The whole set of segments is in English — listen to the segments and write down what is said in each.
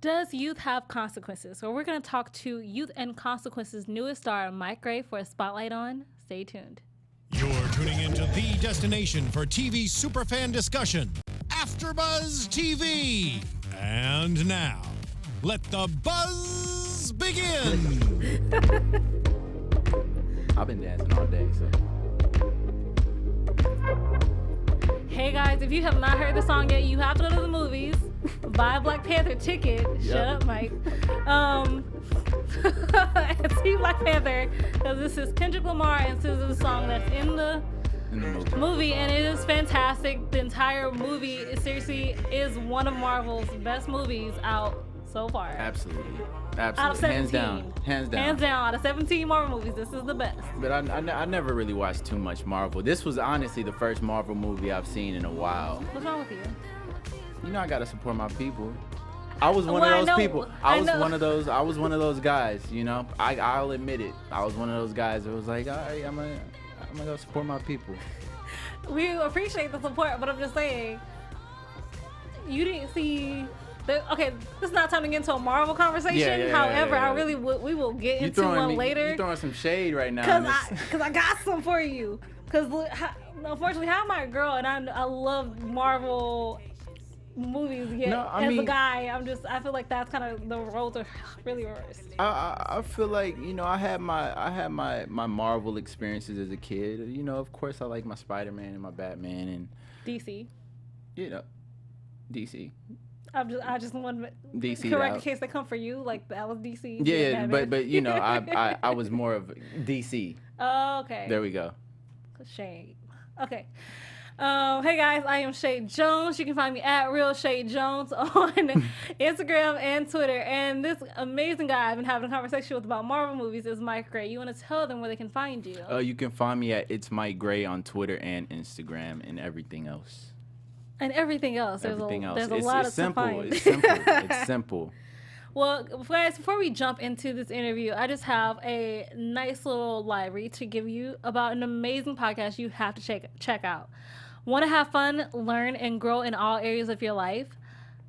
Does youth have consequences? So we're going to talk to Youth and Consequences' newest star, Mike Gray, for a spotlight on. Stay tuned. You're tuning into the destination for TV superfan discussion, AFTERBUZZ TV. And now, let the buzz begin. I've been dancing all day, so. Hey guys, if you have not heard the song yet, you have to go to the movies, buy a Black Panther ticket. Shut up, Mike. And see Black Panther, because this is Kendrick Lamar and this is a song that's in the movie, and it is fantastic. The entire movie seriously is one of Marvel's best movies out so far. Absolutely. Out of 17. Hands down. Hands down. Out of 17 Marvel movies, this is the best. But I never really watched too much Marvel. This was honestly the first Marvel movie I've seen in a while. What's wrong with you? You know I gotta support my people. I was one of those people. I was one of those guys, you know. I'll admit it. I was one of those guys that was like, all right, I'm gonna go support my people. We appreciate the support, but I'm just saying, you didn't see. Okay, this is not time to get into a Marvel conversation. However, I really we will get into one later. You're throwing some shade right now. Because I got some for you. Because unfortunately, I'm my girl, and I love Marvel movies. Yet as a guy, I feel like that's kind of the roles are really reversed. I feel like, you know, I had my Marvel experiences as a kid. You know, of course, I like my Spider-Man and my Batman and DC. You know, DC. I just want to DC correct in case they come for you. Like that was DC. Yeah, but you know, I was more of DC. Oh, okay. There we go. Shade. Okay. Hey guys, I am Chae Jones. You can find me at Real Chae Jones on Instagram and Twitter. And this amazing guy I've been having a conversation with about Marvel movies is Mike Gray. You want to tell them where they can find you? You can find me at It's Mike Gray on Twitter and Instagram and everything else. And everything else. There's a lot of simple. to find. It's simple. It's simple. Well, guys, before we jump into this interview, I just have a nice little library to give you about an amazing podcast you have to check out. Want to have fun, learn, and grow in all areas of your life?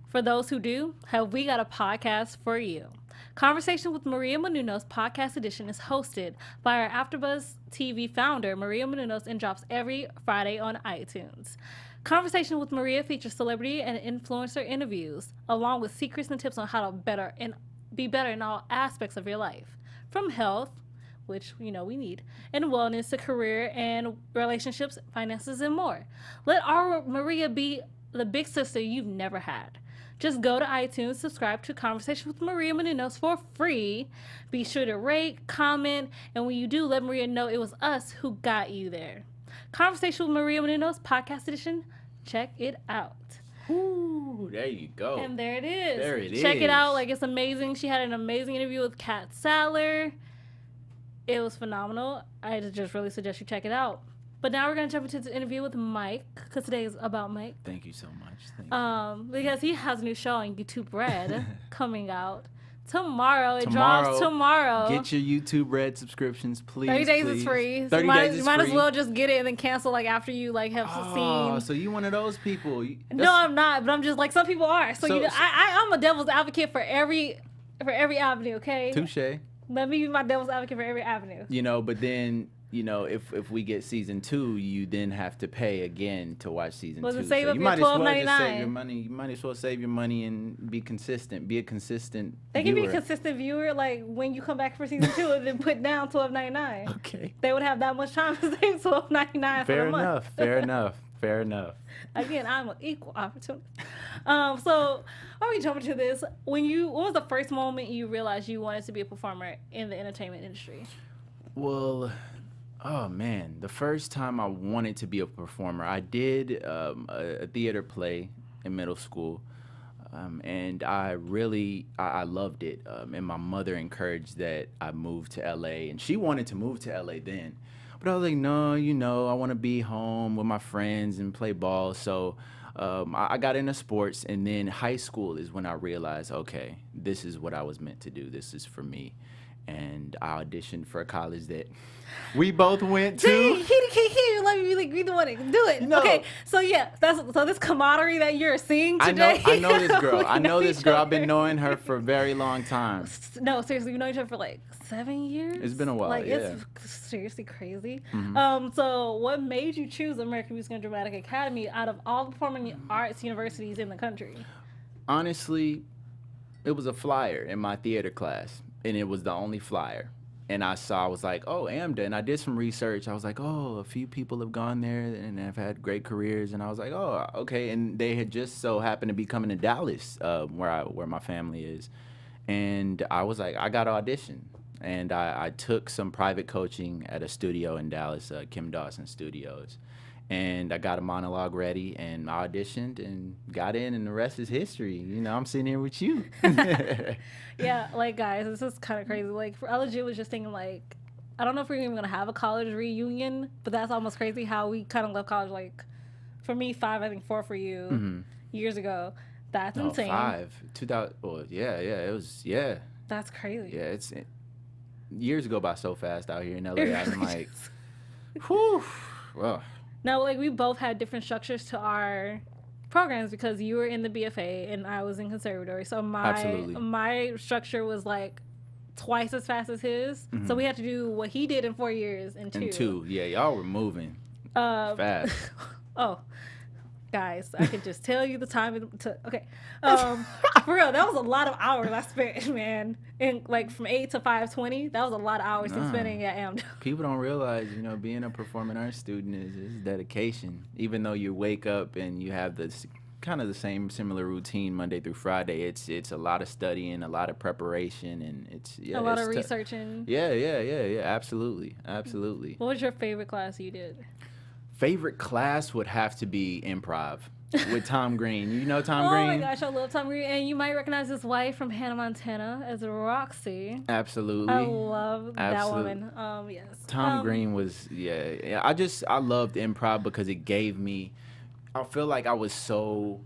For those who do, we got a podcast for you. Conversation with Maria Menounos podcast edition is hosted by our AFTERBUZZ TV founder, Maria Menounos, and drops every Friday on iTunes. Conversation with Maria features celebrity and influencer interviews, along with secrets and tips on how to be better in all aspects of your life, from health, which we need, and wellness to career and relationships, finances, and more. Let our Maria be the big sister you've never had. Just go to iTunes, subscribe to Conversation with Maria Menounos for free. Be sure to rate, comment, and when you do, let Maria know it was us who got you there. Conversation with Maria Menounos podcast edition. Check it out. Ooh, there you go. And there it is. There it is. Check it out. Like, it's amazing. She had an amazing interview with Kat Saller. It was phenomenal. I just really suggest you check it out. But now we're going to jump into the interview with Mike, because today is about Mike. Thank you so much. Because he has a new show on YouTube Red coming out tomorrow. It drops tomorrow. Get your YouTube Red subscriptions, please. 30 days is free. 30 days is you might free. as well just get it and then cancel after you have seen. Oh, so you one of those people? No, I'm not. But I'm just like some people are. So I'm a devil's advocate for every avenue. Okay. Touche. Let me be my devil's advocate for every avenue. But then, if we get season 2, you then have to pay again to watch season 2. Well, save so up you your might as well $12.99. just save your money. You might as well save your money and be consistent. Be a consistent They viewer. can be a consistent viewer, like when you come back for season 2 and then put down $12.99. Okay. They would have that much time to save $12.99 for a month. Fair enough. Again, I'm an equal opportunity. So why we jump into this? What was the first moment you realized you wanted to be a performer in the entertainment industry? Well, oh man, the first time I wanted to be a performer, I did a theater play in middle school, and I loved it. And my mother encouraged that I move to LA, and she wanted to move to LA then. But I was like, no, I want to be home with my friends and play ball. So I got into sports, and then high school is when I realized, okay, this is what I was meant to do. This is for me. and I auditioned for a college that we both went to. Dang, he can't hear. Let me be the one that can do it. No. Okay, so yeah, so this camaraderie that you're seeing today. I know this girl. we I know this each girl. I've other. been knowing her for a very long time. No, seriously, we've known each other for like 7 years. It's been a while, Like yeah. it's seriously crazy. Mm-hmm. So what made you choose American Music and Dramatic Academy out of all the performing arts universities in the country? Honestly, it was a flyer in my theater class, and it was the only flyer. And I was like, oh, AMDA. And I did some research. I was like, oh, a few people have gone there and have had great careers. And I was like, oh, okay. And they had just so happened to be coming to Dallas, where my family is. And I was like, I got to audition. And I took some private coaching at a studio in Dallas, Kim Dawson Studios. And I got a monologue ready, and I auditioned and got in, and the rest is history. You know, I'm sitting here with you. Yeah, like guys, this is kind of crazy. Like, I legit was just thinking, like, I don't know if we're even gonna have a college reunion, but that's almost crazy how we kind of left college. Like, for me, 5, I think 4 for you, years ago. That's insane. 5, 2000. Well, yeah, it was, yeah. That's crazy. Yeah, years go by so fast out here in LA. I'm like, whew, well. Now, like, we both had different structures to our programs because you were in the BFA and I was in conservatory. So my structure was like twice as fast as his. So we had to do what he did in 4 years in 2. In 2, yeah, y'all were moving fast. Oh, guys, I could just tell you the time it took. Okay, for real, that was a lot of hours I spent, man. And like from 8 to 5:20, that was a lot of hours spending at AMDA. People don't realize, you know, being a performing arts student is dedication. Even though you wake up and you have this kind of the similar routine Monday through Friday, it's a lot of studying, a lot of preparation, and it's a lot of researching. Yeah, absolutely. What was your favorite class you did? Favorite class would have to be improv with Tom Green. You know Tom Green? Oh my gosh, I love Tom Green. And you might recognize his wife from Hannah Montana as Roxy. Absolutely. I love that woman. Yes. Tom Green was, I loved improv because it gave me, I feel like I was so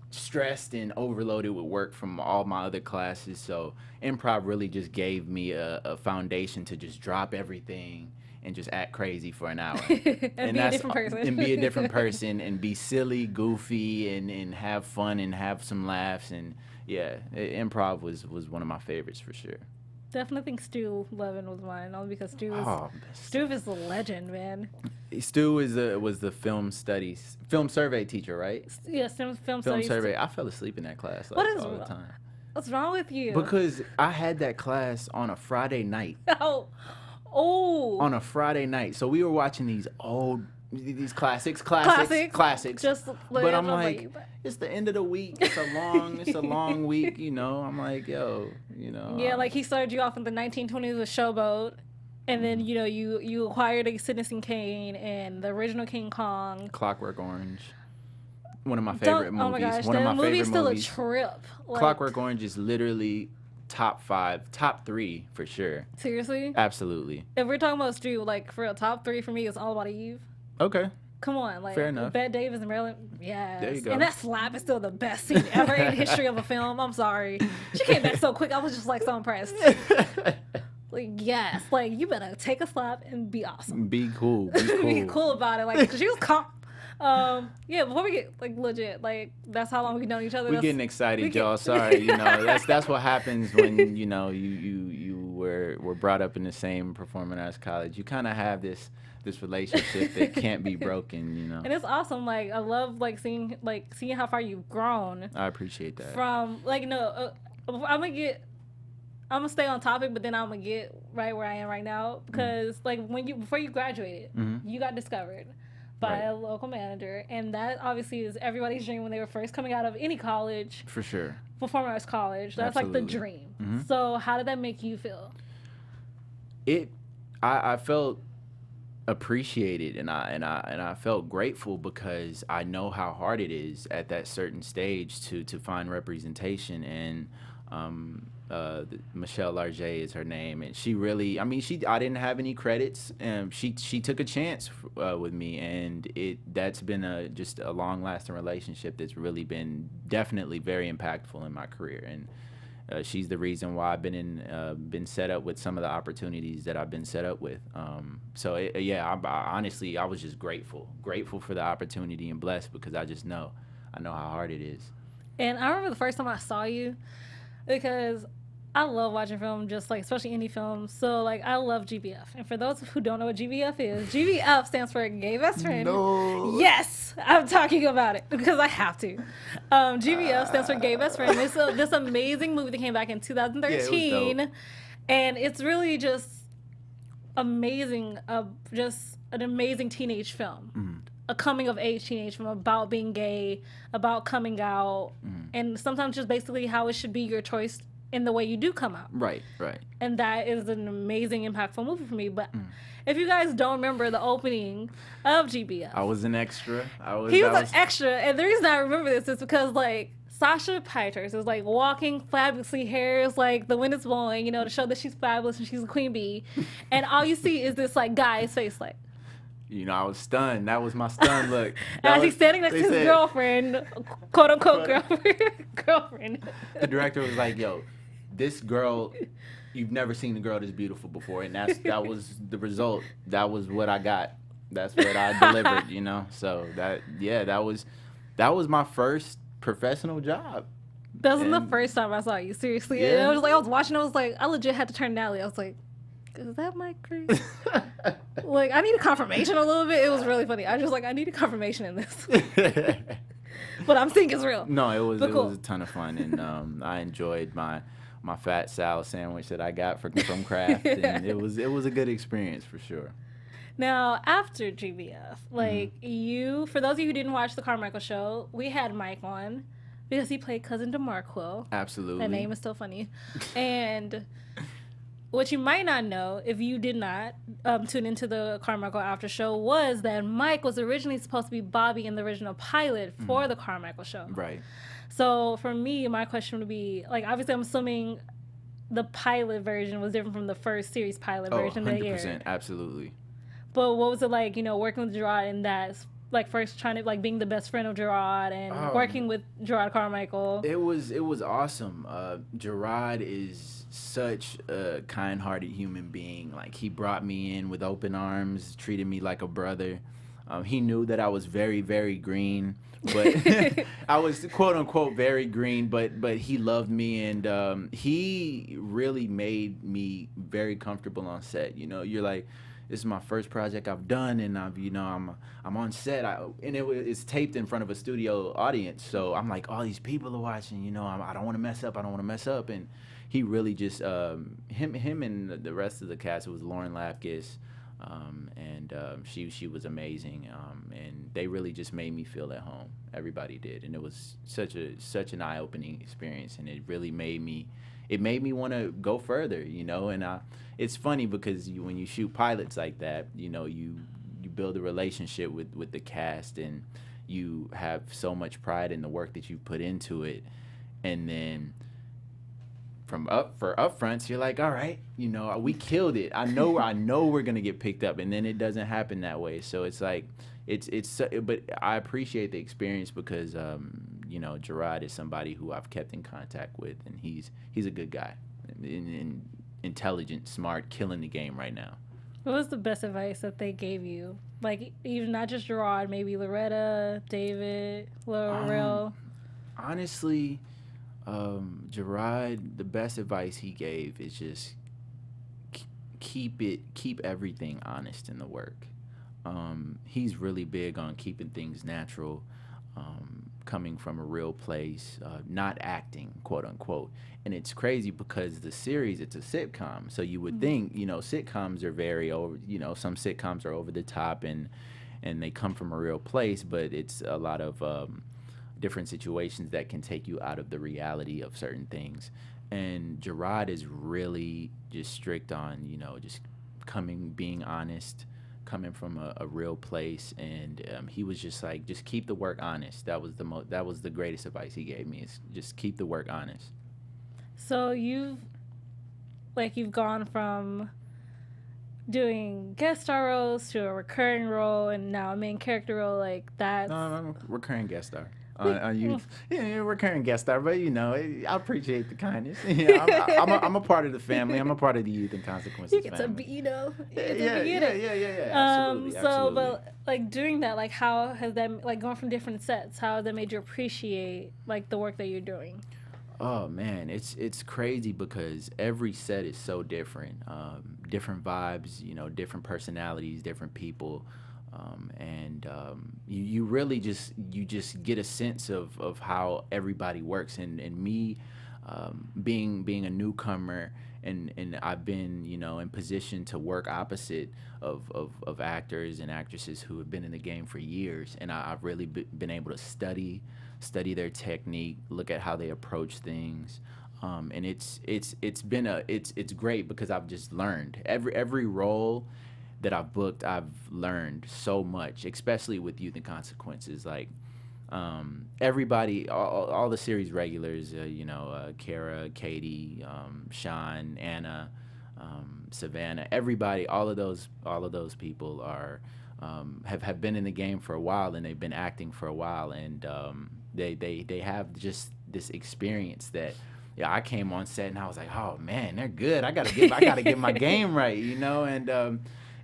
stressed and overloaded with work from all my other classes. So improv really just gave me a foundation to just drop everything and just act crazy for an hour. and be a different person. And be a different person and be silly, goofy, and have fun and have some laughs. And yeah, improv was one of my favorites for sure. Definitely think Stu Levin was mine, only because Stu is a legend, man. Stu was the film survey teacher, right? Yeah, film studies. Survey. I fell asleep in that class all the time. What's wrong with you? Because I had that class on a Friday night. Oh. On a Friday night. So we were watching these classics. Just but I'm like, it's the end of the week. It's a long week, you know. I'm like, yo, you know. Yeah, like he started you off in the 1920s with Showboat. And then, you know, you acquired a Citizen Kane and the original King Kong. Clockwork Orange. One of my favorite movies. Oh my gosh, one of my movie's favorite still movies. a trip. Like, Clockwork Orange is literally top 3 for sure. Seriously? Absolutely. If we're talking about Stu, like for real, top 3 for me is All About Eve. Okay. Come on, like fair enough. Bette Davis and Marilyn. Yes. There you go. And that slap is still the best scene ever in the history of a film. I'm sorry. She came back so quick. I was just like so impressed. Like, yes, like you better take a slap and be awesome. Be cool. Be cool about it. Like, cause she was calm. Yeah, before we get like legit, like that's how long we've known each other. We're getting excited, y'all. Sorry, you know that's what happens when you know you were brought up in the same performing arts college. You kind of have this relationship that can't be broken, you know. And it's awesome. Like I love seeing how far you've grown. I appreciate that. From I'm gonna stay on topic, but then I'm gonna get right where I am right now because before you graduated, you got discovered by a local manager, and that obviously is everybody's dream when they were first coming out of any college. For sure. Performing arts college. That's Absolutely. like the dream. So how did that make you feel? I felt appreciated and I felt grateful because I know how hard it is at that certain stage to find representation, and Michelle Largé is her name, and she really, I didn't have any credits, and she took a chance with me, and that's been just a long lasting relationship that's really been definitely very impactful in my career, and she's the reason why I've been set up with some of the opportunities that I've been set up with. Honestly, I was just grateful for the opportunity and blessed because I know how hard it is. And I remember the first time I saw you, because I love watching film, just like especially indie films. So like I love GBF. And for those who don't know what GBF is, GBF stands for Gay Best Friend. No. Yes, I'm talking about it because I have to. GBF stands for Gay Best Friend. It's this amazing movie that came back in 2013, dope. and it's really just amazing. Just an amazing teenage film. Mm-hmm. A coming of age teenage film about being gay, about coming out, and sometimes just basically how it should be your choice in the way you do come out. Right. And that is an amazing, impactful movie for me. But if you guys don't remember the opening of GBF, I was an extra. He was an extra, and the reason I remember this is because like Sasha Pieters is like walking fabulously, hair is like the wind is blowing, you know, to show that she's fabulous and she's a queen bee, and all you see is this like guy's face, like. You know, I was stunned. That was my stun look. As he's standing next to his girlfriend, quote unquote girlfriend. The director was like, "Yo, this girl, you've never seen a girl this beautiful before," and that was the result. That was what I got. That's what I delivered. You know, so that was my first professional job. That wasn't the first time I saw you, seriously. Yeah. And I was watching. I was like, I legit had to turn Natalie. I was like, is that Mike Grace? Like, I need a confirmation a little bit. It was really funny. I was just like, I need a confirmation in this. But I'm thinking it's real. No, it was cool. It was a ton of fun, and I enjoyed my fat salad sandwich that I got from Kraft, and it was a good experience for sure. Now, after GBF, like you, for those of you who didn't watch the Carmichael Show, we had Mike on because he played Cousin DeMarquil. Absolutely. That name is still funny. And what you might not know, if you did not tune into the Carmichael After Show, was that Mike was originally supposed to be Bobby in the original pilot for the Carmichael Show. Right. So for me, my question would be, like, obviously I'm assuming the pilot version was different from the first series pilot version that aired. 100%, absolutely. But what was it like, you know, working with Gerard in that, like, first trying to, like, being the best friend of Gerard and working with Gerard Carmichael? It was awesome. Gerard is such a kind-hearted human being. Like, he brought me in with open arms, treated me like a brother. He knew that I was very, very green, but I was quote unquote very green, but he loved me, and he really made me very comfortable on set. You know, you're like, this is my first project I've done, and I'm on set, and it's taped in front of a studio audience, so I'm like, all these people are watching, you know, I don't want to mess up, and he really just him and the rest of the cast. It was Lauren Lapkus, and she was amazing, and they really just made me feel at home. Everybody did, and it was such an eye-opening experience, and it really made me want to go further, you know. And it's funny because when you shoot pilots like that, you know, you build a relationship with the cast, and you have so much pride in the work that you put into it, and then for upfronts, you're like, all right, you know, we killed it. I know we're gonna get picked up, and then it doesn't happen that way. So it's like, but I appreciate the experience because you know, Gerard is somebody who I've kept in contact with, and he's a good guy, and intelligent, smart, killing the game right now. What was the best advice that they gave you? Like, even not just Gerard, maybe Loretta, David, Laurel. Honestly, Gerard, the best advice he gave is just keep everything honest in the work. He's really big on keeping things natural, coming from a real place, not acting, quote unquote. And it's crazy because the series, it's a sitcom, so you would think, you know, sitcoms are very over, you know, some sitcoms are over the top and they come from a real place, but it's a lot of different situations that can take you out of the reality of certain things. And Gerard is really just strict on, you know, just being honest, coming from a real place, and he was just like, just keep the work honest. That was the greatest advice he gave me, is just keep the work honest. So you've gone from doing guest star roles to a recurring role, and now a main character role, like that. No, I'm a recurring guest star. on youth. Yeah, recurring guest star, but I appreciate the kindness. I'm a part of the family. I'm a part of the Youth and Consequences You get family. to be, you get to be Yeah. Absolutely. So, but like doing that, like how has that, like going from different sets, how has that made you appreciate like the work that you're doing? Oh man, it's crazy because every set is so different. Different vibes, different personalities, different people. And you really just get a sense of how everybody works, and me being a newcomer, and I've been in position to work opposite of actors and actresses who have been in the game for years, and I've really been able to study their technique, look at how they approach things. And it's great because I've just learned every role that I've booked. I've learned so much, especially with Youth and Consequences. Like everybody, all the series regulars, Kara, Katie, Sean, Anna, Savannah, everybody, all of those people are have been in the game for a while, and they've been acting for a while, and they have just this experience that. Yeah, I came on set and I was like, oh man, they're good. I gotta get my game right,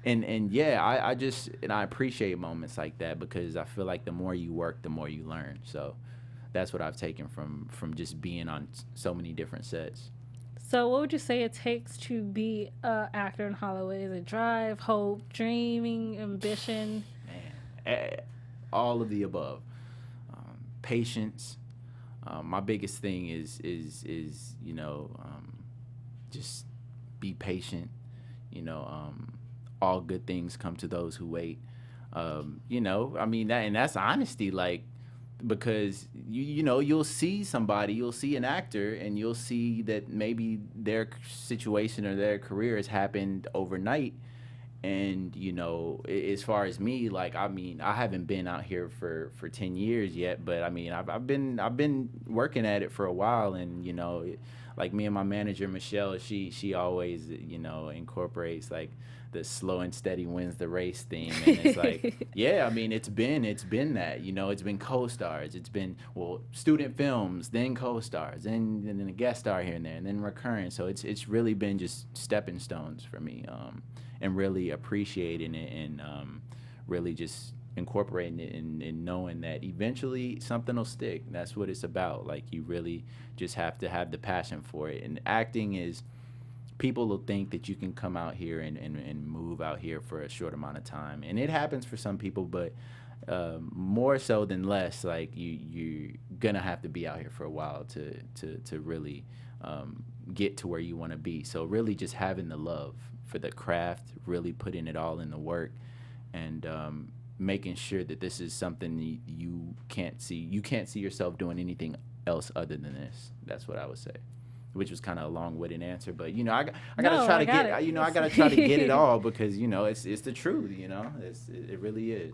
and yeah, I appreciate moments like that because I feel like the more you work, the more you learn. So that's what I've taken from just being on so many different sets. So what would you say it takes to be an actor in Hollywood? Is it drive, hope, dreaming, ambition? Man, all of the above. Patience. My biggest thing is just be patient. All good things come to those who wait. And that's honesty, like, because you'll see somebody, you'll see an actor, and you'll see that maybe their situation or their career has happened overnight. And as far as me, like, I haven't been out here for 10 years yet, but I've been working at it for a while, and like me and my manager Michelle, she always incorporates like the slow and steady wins the race theme, and it's like it's been that, it's been co-stars, it's been student films, then co-stars, and then a guest star here and there, and then recurring. So it's really been just stepping stones for me, and really appreciating it, and really just incorporating it, and knowing that eventually something will stick. That's what it's about. Like, you really just have to have the passion for it. And acting is, people will think that you can come out here and move out here for a short amount of time, and it happens for some people, but more so than less, like you're gonna have to be out here for a while to really get to where you want to be. So really just having the love for the craft, really putting it all in the work, and making sure that this is something you can't see yourself doing anything else other than this. That's what I would say, which was kind of a long-winded answer, but I gotta try to get it all, because it's the truth. It really is.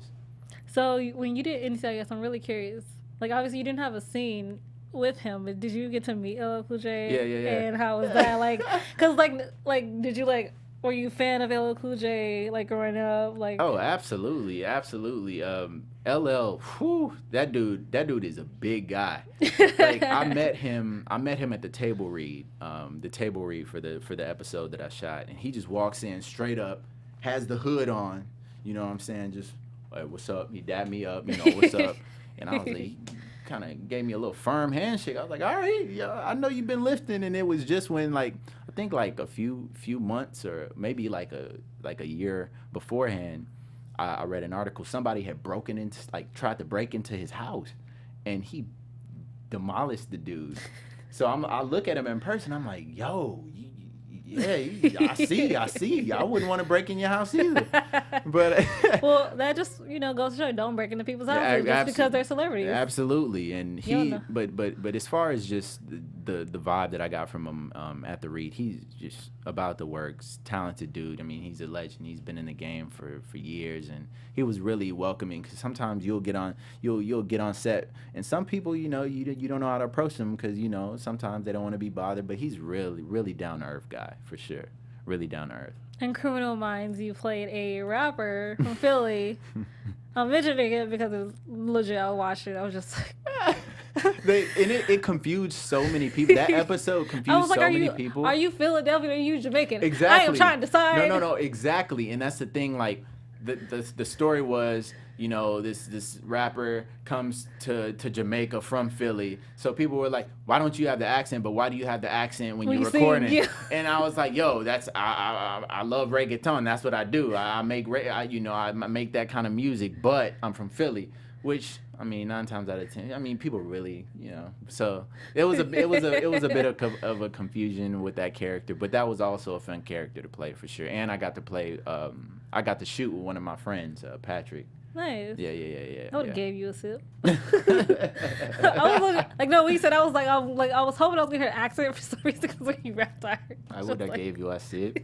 So when you did NC, I guess I'm really curious. Like, obviously you didn't have a scene with him, but did you get to meet LL Cool J? Yeah. And how was that? Like, cause like did you were you a fan of LL Cool J like growing up? Like, oh, absolutely. LL, that dude is a big guy. Like, I met him at the table read for the episode that I shot, and he just walks in straight up, has the hood on, you know what I'm saying, just, hey, what's up? He dabbed me up, what's up? And I was like, he kind of gave me a little firm handshake. I was like, all right, yeah, I know you've been lifting. And it was just when, like, I think like a few months, or maybe like a year beforehand, I read an article. Somebody had tried to break into his house, and he demolished the dude. So I look at him in person. I'm like, yo, I see. I wouldn't want to break in your house either. But well, that just goes to show, don't break into people's houses just because they're celebrities. Absolutely. And but as far as just the vibe that I got from him at the read, he's just about the works, talented dude. I mean, he's a legend. He's been in the game for years, and he was really welcoming, because sometimes you'll get on set, and some people you don't know how to approach them, because sometimes they don't want to be bothered, but he's really down to earth guy, for sure. Really down to earth. In Criminal Minds, you played a rapper from Philly. I'm mentioning it because it was legit. I watched it. I was just like, it confused so many people. That episode I confused was like, so many people. Are you Philadelphian or are you Jamaican? Exactly. I am trying to decide. No, exactly. And that's the thing. Like, the story was, you know, this rapper comes to Jamaica from Philly. So people were like, why don't you have the accent? But why do you have the accent when you're recording? Yeah. And I was like, yo, I love reggaeton. That's what I do. I make that kind of music. But I'm from Philly, which, I mean, 9 times out of 10, I mean, people really, you know. So it was a bit of a confusion with that character, but that was also a fun character to play for sure. And I got to play, I got to shoot with one of my friends, Patrick. Nice. Yeah. I would have gave you a sip. I was like, no, when you said, I was hoping I was gonna hear an accent for some reason because when you rapped, I would have gave you a sip.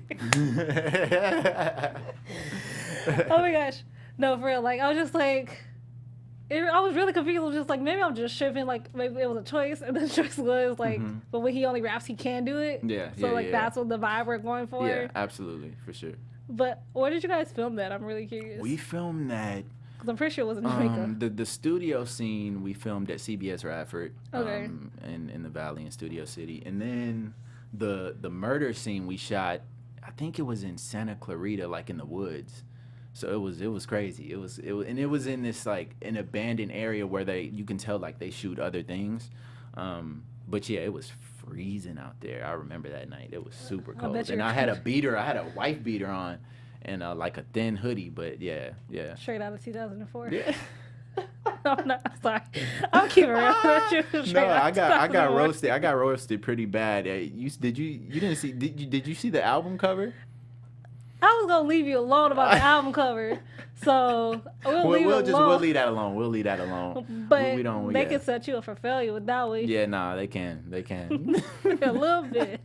Oh my gosh, no, for real. Like I was just like. I was really confused. I was just like, maybe I'm just tripping. Like, maybe it was a choice, and the choice was like, but when he only raps, he can do it. Yeah. So that's what the vibe we're going for. Yeah, absolutely, for sure. But where did you guys film that? I'm really curious. We filmed that. Because I'm pretty sure it was in Jamaica. The studio scene we filmed at CBS Radford. Okay. In the Valley in Studio City, and then the murder scene we shot. I think it was in Santa Clarita, like in the woods. So it was crazy. It was in this like an abandoned area where you can tell like they shoot other things. But yeah, it was freezing out there. I remember that night. It was super cold. And I had a wife beater on and like a thin hoodie, but yeah. Straight out of 2004. Yeah. No, sorry. I'm keeping real. No, I got roasted. I got roasted pretty bad. Did you see the album cover? I was gonna leave you alone about the album cover, so we'll leave that alone. We'll leave that alone. But they can set you up for failure with that one. Yeah, nah, they can. A little bit.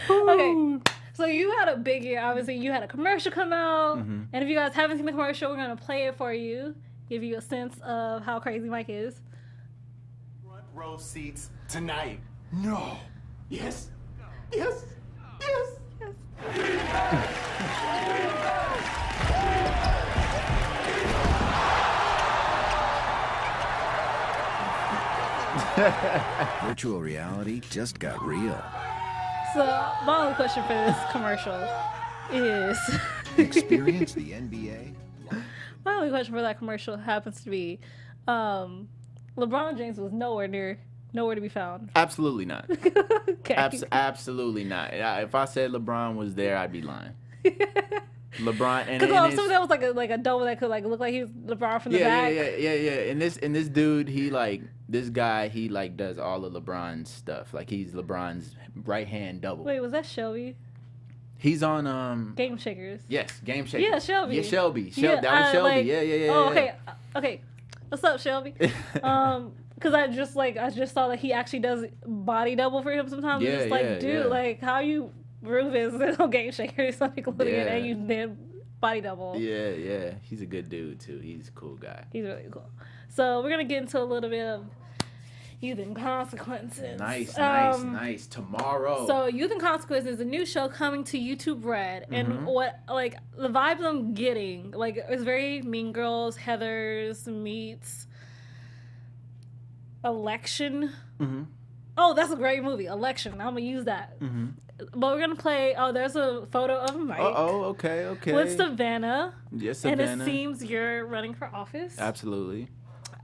Okay, so you had a big year. Obviously, you had a commercial come out, and if you guys haven't seen the commercial, we're gonna play it for you, give you a sense of how crazy Mike is. Front row seats tonight. No. Yes. Yes. Yes. Virtual reality just got real. So, my only question for this commercial is... Experience the NBA? My only question for that commercial happens to be, LeBron James was nowhere to be found. Absolutely not. Okay. Absolutely not. If I said LeBron was there, I'd be lying. LeBron and some of that was like a double that could like look like he was LeBron from the back. Yeah. And this dude, he does all of LeBron's stuff. Like he's LeBron's right hand double. Wait, was that Shelby? He's on Game Shakers. Yes, Game Shakers. Yeah, Shelby. Yeah, Shelby. Yeah, that was Shelby. like, Yeah. Oh, okay. What's up, Shelby? Because I just saw that he actually does body double for him sometimes. Yeah, it's like, dude, like how you Rufus on Game Shakers on Nickelodeon and you then body double. Yeah. He's a good dude too. He's a cool guy. He's really cool. So we're gonna get into a little bit of Youth and Consequences. Nice. Tomorrow. So Youth and Consequences is a new show coming to YouTube Red, and what like the vibes I'm getting like it's very Mean Girls, Heathers meets Election. Oh, that's a great movie, Election. I'm gonna use that. But we're gonna play. Oh, there's a photo of Mike. Okay. With Savannah. Yes, Savannah. And it seems you're running for office. Absolutely.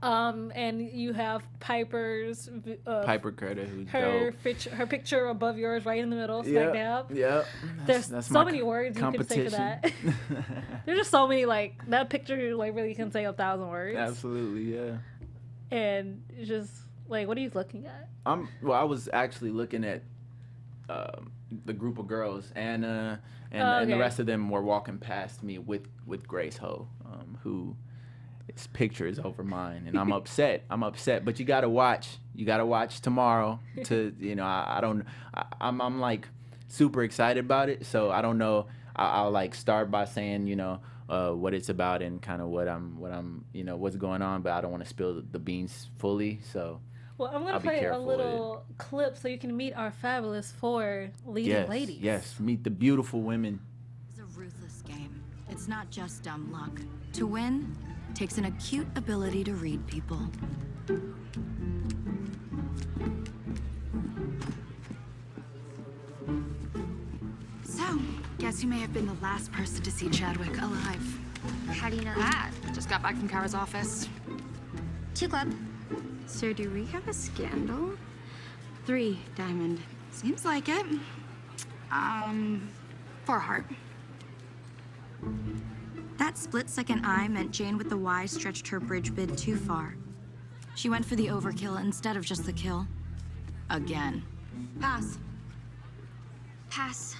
And you have Piper's Piper Carter, who's her dope. her picture above yours, right in the middle, smack dab. Yep. There's so many words you can say for that. There's just so many like that picture like really can say 1,000 words. Absolutely, yeah. And it's just like, what are you looking at? I was actually looking at the group of girls, Anna and the rest of them were walking past me with Grace Ho, who his picture is over mine, and I'm upset. But you gotta watch tomorrow to I'm like super excited about it. So I don't know. I'll like start by saying what it's about and kind of what I'm what's going on, but I don't want to spill the beans fully. So. Well, I'm going to play a little clip so you can meet our fabulous 4 leading ladies. Yes, meet the beautiful women. It's a ruthless game. It's not just dumb luck. To win takes an acute ability to read people. guess you may have been the last person to see Chadwick alive. How do you know that? Just got back from Kara's office. 2 Club. So do we have a scandal? 3 Diamond. Seems like it. 4 Heart. That split-second eye meant Jane with the Y stretched her bridge bid too far. She went for the overkill instead of just the kill. Again. Pass. Pass.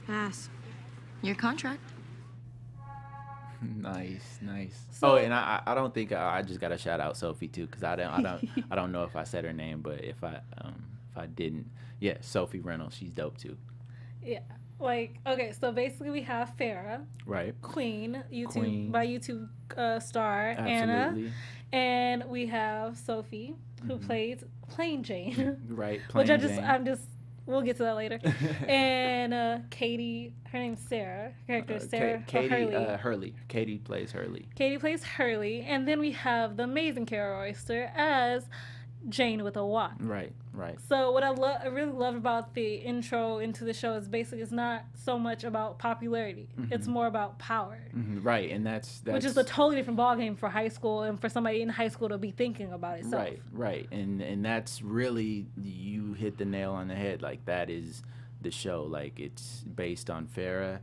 Pass. Your contract. Nice. So- Oh, and I don't think I just gotta shout out Sophie too, because I don't know if I said her name, but if I didn't, yeah, Sophie Reynolds, she's dope too. Yeah. Like, okay, so basically we have Farrah, Right. Queen, Queen. by YouTube star Anna, Absolutely. and we have Sophie, who plays Plain Jane, Right. which Plain Jane. we'll get to that later, and Katie, her name's Sarah, her character is Sarah Katie Hurley. Hurley. Katie plays Hurley. Katie plays Hurley, and then we have the amazing Kara Oyster as Jane with a Y. Right. So what I really love about the intro into the show is basically it's not so much about popularity. It's more about power. Right, and that's Which is a totally different ballgame for high school and for somebody in high school to be thinking about itself. right, and that's really, you hit the nail on the head. Like, that is the show. Like, it's based on Farrah,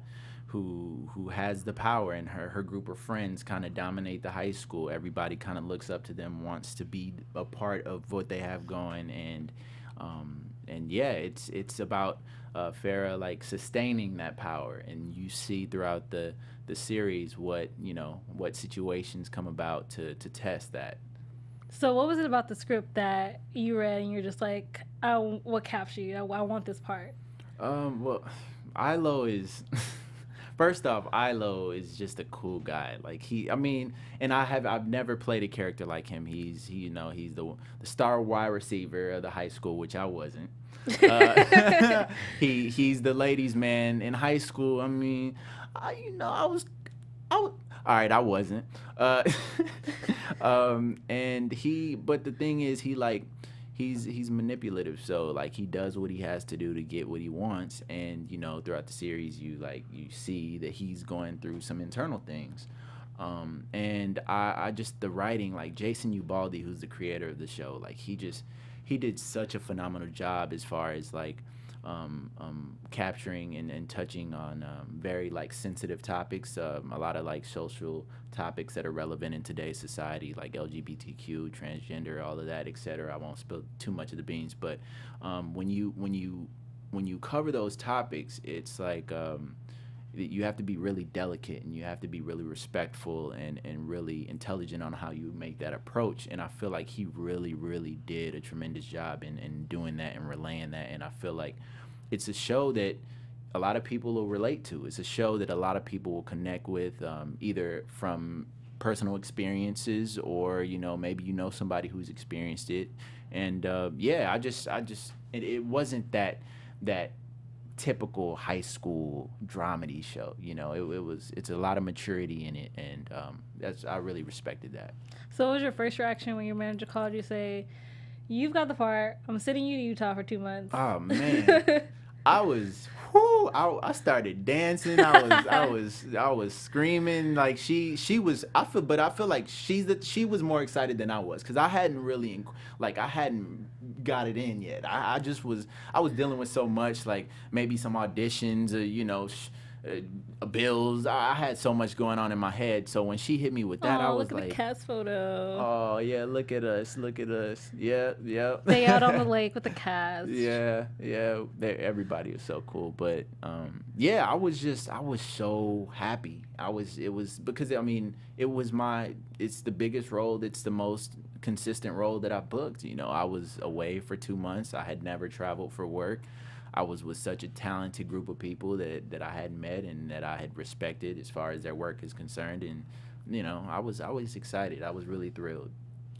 who has the power, and her group of friends kind of dominate the high school. Everybody kind of looks up to them, wants to be a part of what they have going, and yeah, it's about Farrah like sustaining that power, and you see throughout the series what situations come about to test that. So what was it about the script that you read and you're just like, what captured you? I want this part. Well, Ilo is first off, Ilo is just a cool guy. Like, I've never played a character like him. He's the star wide receiver of the high school, which I wasn't. He's the ladies' man in high school. I mean, I was all right. I wasn't. But the thing is, he's manipulative. So like, he does what he has to do to get what he wants. And throughout the series, you see that he's going through some internal things. And I just, the writing, like Jason Ubaldi, who's the creator of the show, like he did such a phenomenal job as far as like capturing and touching on very like sensitive topics, a lot of like social topics that are relevant in today's society, like LGBTQ, transgender, all of that, etc. I won't spill too much of the beans, but when you cover those topics, it's like you have to be really delicate, and you have to be really respectful and really intelligent on how you make that approach. And I feel like he really, really did a tremendous job in doing that and relaying that. And I feel like it's a show that a lot of people will relate to. It's a show that a lot of people will connect with, either from personal experiences or, maybe somebody who's experienced it. And yeah, it wasn't that typical high school dramedy show. It's a lot of maturity in it, and I really respected that. So what was your first reaction when your manager called you, say, you've got the part, I'm sending you to Utah for 2 months? Oh man. I started dancing. I was screaming. Like, I feel like she was more excited than I was, because I hadn't really got it in yet. I was dealing with so much, like maybe some auditions or bills. I had so much going on in my head. So when she hit me with that, I was look at like, the cast photo. oh yeah, look at us. Yeah. They out on the lake with the cast. Yeah. Everybody was so cool. But yeah, I was so happy. It was because it's the biggest role. It's the most consistent role that I booked. I was away for 2 months. I had never traveled for work. I was with such a talented group of people that I had met and that I had respected as far as their work is concerned. And, I was excited. I was really thrilled.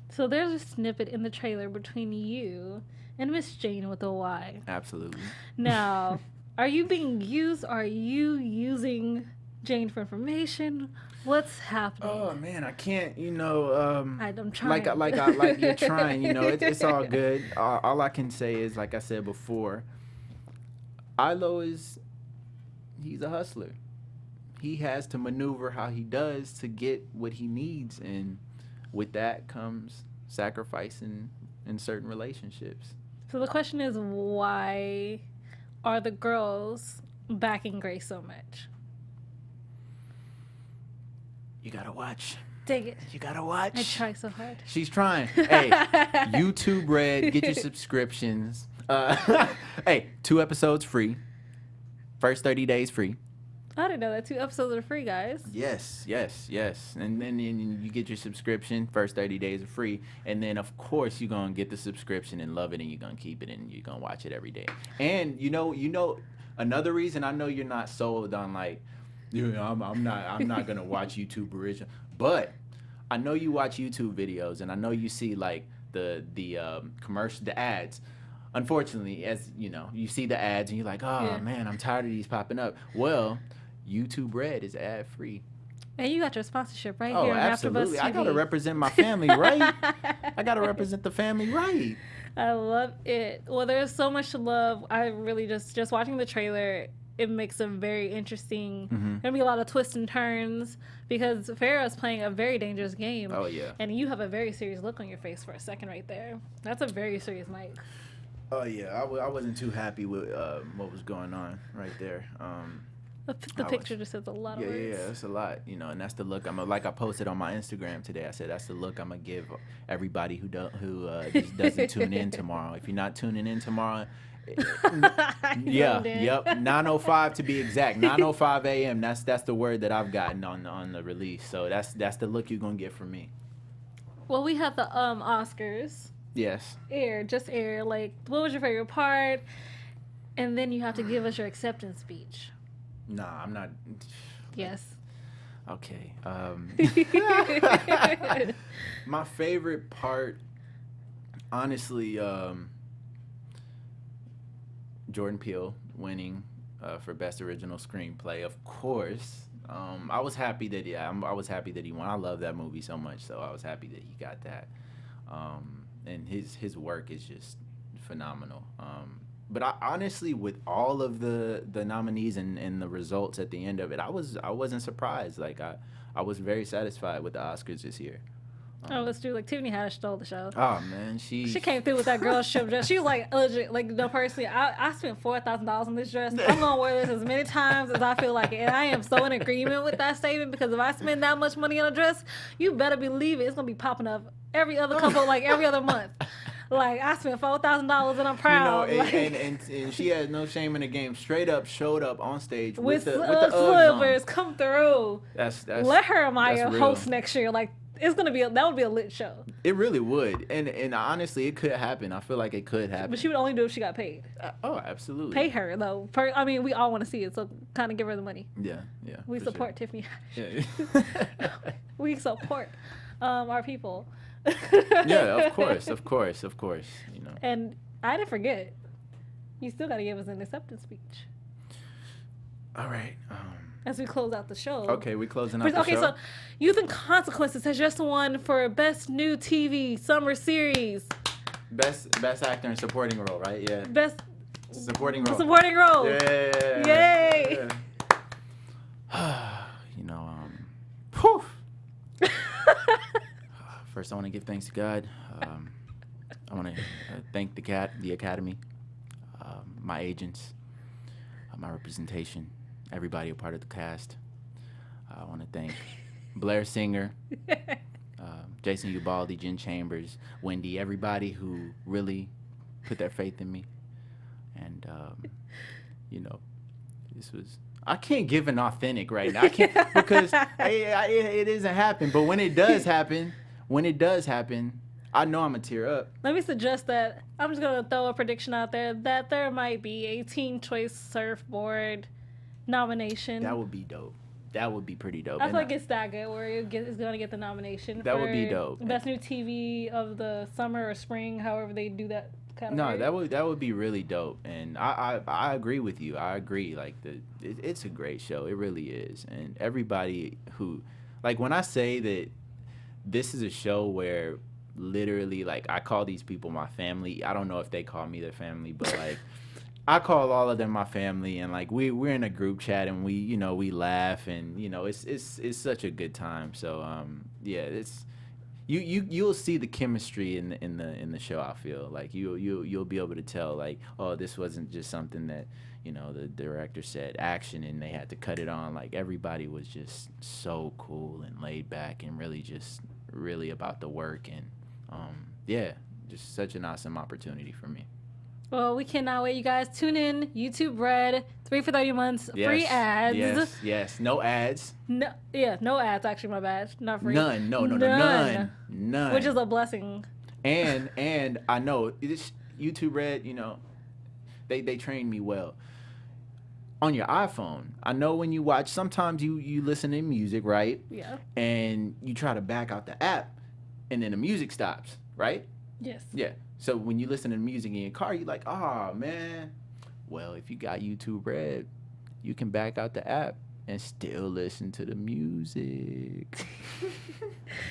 So there's a snippet in the trailer between you and Miss Jane with a Y. Absolutely. Now, are you being used? Are you using Jane for information? What's happening? Oh man, I can't. I'm trying. Like you're trying. It's all good. All I can say is, like I said before, Ilo is he's a hustler. He has to maneuver how he does to get what he needs, and with that comes sacrificing in certain relationships. So the question is, why are the girls backing Grace so much? You gotta watch. Dig it. You gotta watch. I try so hard. She's trying. Hey, YouTube Red, get your subscriptions. Hey, 2 episodes free. First 30 days free. I didn't know that 2 episodes are free, guys. Yes. And then you get your subscription. First 30 days are free. And then, of course, you're going to get the subscription and love it, and you're going to keep it, and you're going to watch it every day. And, you know, another reason I know you're not sold on, like, I'm not going to watch YouTube original. But I know you watch YouTube videos, and I know you see, like, the commercial, the ads. Unfortunately, as you know, you see the ads and you're like, oh man, I'm tired of these popping up. Well, YouTube Red is ad free. And you got your sponsorship right Oh, here on absolutely. AFTERBUZZ TV. I gotta represent my family, right? I gotta represent the family, right? I love it. Well, there's so much to love. I really just watching the trailer, it makes a very interesting. There'll be a lot of twists and turns because Farrah's playing a very dangerous game. Oh yeah. And you have a very serious look on your face for a second right there. That's a very serious mic. Oh yeah, I wasn't too happy with what was going on right there. The picture just says a lot of words. Yeah, it's a lot, you know, and that's the look like I posted on my Instagram today. I said that's the look I'm gonna give everybody who just doesn't tune in tomorrow. If you're not tuning in tomorrow, yep, 9:05 to be exact, 9:05 a.m. That's the word that I've gotten on the release. So that's the look you're gonna get from me. Well, we had the Oscars. Yes. Air. Like, what was your favorite part? And then you have to give us your acceptance speech. Nah, I'm not. Yes. Okay. My favorite part, honestly, Jordan Peele winning for Best Original Screenplay. Of course, I was happy that I was happy that he won. I love that movie so much, so I was happy that he got that. And his work is just phenomenal. But I honestly, with all of the nominees and the results at the end of it, I wasn't surprised. Like I was very satisfied with the Oscars this year. Let's do like Tiffany Haddish stole the show. Oh man, she came through with that girl's show dress. She was like legit, like no, personally, I spent $4,000 on this dress. I'm gonna wear this as many times as I feel like it. And I am so in agreement with that statement because if I spend that much money on a dress, you better believe it's gonna be popping up every other every other month. Like I spent $4,000 and I'm proud. You know, and she has no shame in the game. Straight up showed up on stage with the Uggs come through. That's let her Maya real. host next year. Like it's gonna be that would be a lit show. It really would, and honestly, it could happen. I feel like it could happen. But she would only do if she got paid. Oh, absolutely. Pay her though. I mean, we all want to see it, so kind of give her the money. Yeah. We support Tiffany. Yeah. We support our people. Yeah, of course. You know. And I didn't forget. You still got to give us an acceptance speech. All right. As we close out the show. Okay, we closing out the show. Okay, so Youth and Consequences has just won for Best New TV Summer Series. Best actor in supporting role, right? Yeah. Best supporting role. Supporting role. Yeah. Yay. Yeah. You know, whew. First, I want to give thanks to God. I want to thank the Academy, my agents, my representation, everybody a part of the cast. I want to thank Blair Singer, Jason Ubaldi, Jen Chambers, Wendy, everybody who really put their faith in me. And, you know, this was... I can't give an authentic right now. I can't because it isn't happening. But when it does happen, I know I'm going to tear up. Let me suggest that I'm just going to throw a prediction out there that there might be a Teen Choice Surfboard nomination. That would be dope. That would be pretty dope. I feel like it's that good where it's going to get the nomination. That would be dope. Best New TV of the summer or spring, however they do that kind of No, that would be really dope. And I agree with you. I agree. Like it's a great show. It really is. And everybody who, like when I say that this is a show where literally, like I call these people my family. I don't know if they call me their family, but like I call all of them my family, and like we're in a group chat, and we laugh, and it's such a good time. So yeah, it's you'll see the chemistry in the show. I feel like you'll be able to tell, like, oh, this wasn't just something that the director said action and they had to cut it on. Like, everybody was just so cool and laid back and really about the work, and yeah, just such an awesome opportunity for me. Well, we cannot wait. You guys tune in. YouTube Red, 3 for 30 months, free ads. Yes. No ads. No ads. Actually, my bad. Not free. None. None. Which is a blessing. And I know this YouTube Red. They trained me well. On your iPhone, I know when you watch, sometimes you listen to music, right? Yeah. And you try to back out the app, and then the music stops, right? Yes. Yeah. So when you listen to music in your car, you're like, oh, man. Well, if you got YouTube Red, you can back out the app and still listen to the music.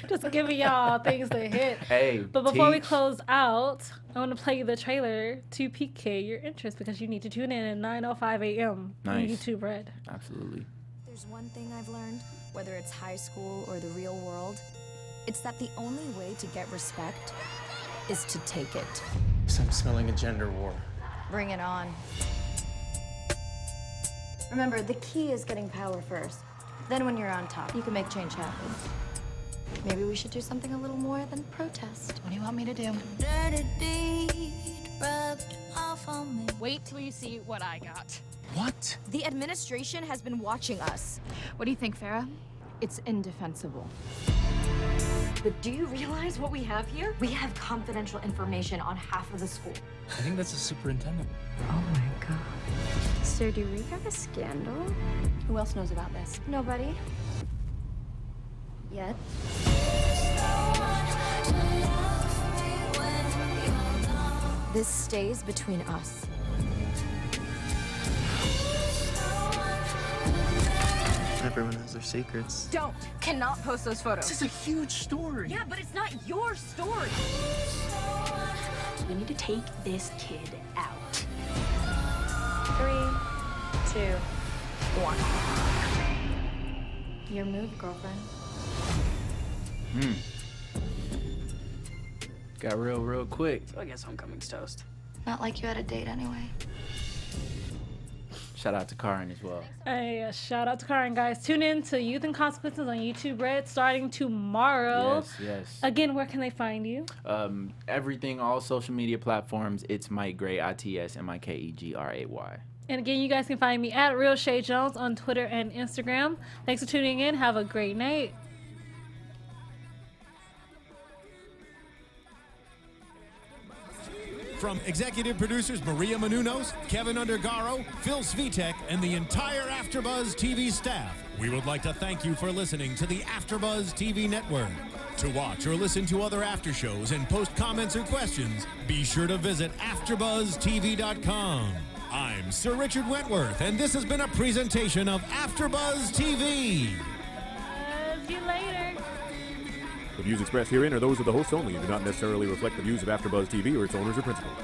Just giving y'all things to hit. Hey, but before we close out, I want to play you the trailer to pique your interest, because you need to tune in at 9:05 a.m. on YouTube Red. Absolutely. There's one thing I've learned, whether it's high school or the real world, it's that the only way to get respect is to take it. I'm smelling a gender war. Bring it on. Remember, the key is getting power first. Then when you're on top, you can make change happen. Maybe we should do something a little more than protest. What do you want me to do? Wait till you see what I got. What? The administration has been watching us. What do you think, Farah? It's indefensible. But do you realize what we have here? We have confidential information on half of the school. I think that's the superintendent. Oh my God. So do we have a scandal? Who else knows about this? Nobody. Yet. This stays between us. Everyone has their secrets. Don't. Cannot post those photos. This is a huge story. Yeah, but it's not your story. We need to take this kid out. 3, 2, 1. Your move, girlfriend. Got real quick. So I guess homecoming's toast. Not like you had a date anyway. Shout out to Karin as well. Hey, shout out to Karin, guys. Tune in to Youth and Consequences on YouTube Red starting tomorrow. Yes. Again, where can they find you? Everything, all social media platforms. It's Mike Gray, ITSMIKEGRAY. And again, you guys can find me at Real Chae Jones on Twitter and Instagram. Thanks for tuning in. Have a great night. From executive producers Maria Menounos, Kevin Undergaro, Phil Svitek, and the entire AfterBuzz TV staff, we would like to thank you for listening to the AfterBuzz TV network. To watch or listen to other after shows and post comments or questions, be sure to visit AfterBuzzTV.com. I'm Sir Richard Wentworth, and this has been a presentation of AfterBuzz TV. See you later. The views expressed herein are those of the hosts only and do not necessarily reflect the views of AfterBuzz TV or its owners or principals.